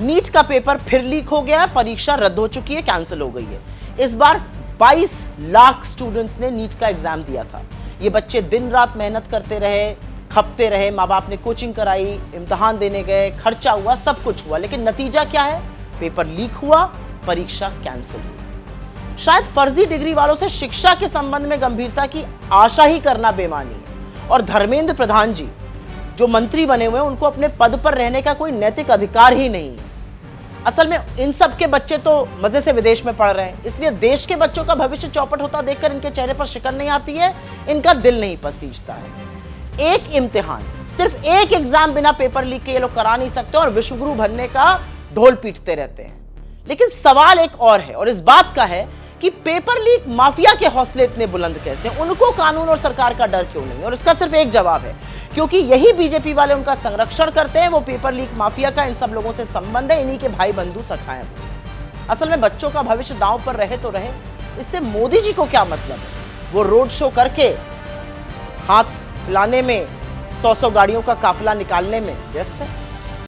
NEET का paper फिर leak हो गया, परीक्षा रद्द हो चुकी है, कैंसिल हो गई है। इस बार 22 लाख स्टूडेंट्स ने नीट का एग्जाम दिया था। ये बच्चे दिन रात मेहनत करते रहे, खपते रहे, माँ बाप ने कोचिंग कराई, इम्तिहान देने गए, खर्चा हुआ, सब कुछ हुआ, लेकिन नतीजा क्या है? पेपर लीक हुआ, परीक्षा कैंसिल हुई। शायद फर्जी डिग्री वालों से शिक्षा के संबंध में गंभीरता की आशा ही करना बेमानी है। और धर्मेंद्र प्रधान जी जो मंत्री बने हुए हैं, उनको अपने पद पर रहने का कोई नैतिक अधिकार ही नहीं है। असल में इन सब के बच्चे तो मजे से विदेश में पढ़ रहे हैं, इसलिए देश के बच्चों का भविष्य चौपट होता देखकर इनके चेहरे पर शिकन नहीं आती है, इनका दिल नहीं पसीजता है। एक इम्तिहान, सिर्फ एक एग्जाम बिना पेपर लीक के ये लोग करा नहीं सकते और विश्वगुरु बनने का ढोल पीटते रहते हैं। लेकिन सवाल एक और है, और इस बात का है कि पेपर लीक माफिया के हौसले इतने बुलंद कैसे, उनको कानून और सरकार का डर क्यों नहीं? और इसका सिर्फ एक जवाब है, क्योंकि यही बीजेपी वाले उनका संरक्षण करते हैं। वो पेपर लीक माफिया का इन सब लोगों से संबंध है, इन्हीं के भाई बंधु सखा हैं। असल में बच्चों का भविष्य दांव पर रहे तो रहे, इससे मोदी जी को क्या मतलब है? वो रोड शो करके हाथ हिलाने में, 100 गाड़ियों का काफिला निकालने में व्यस्त है।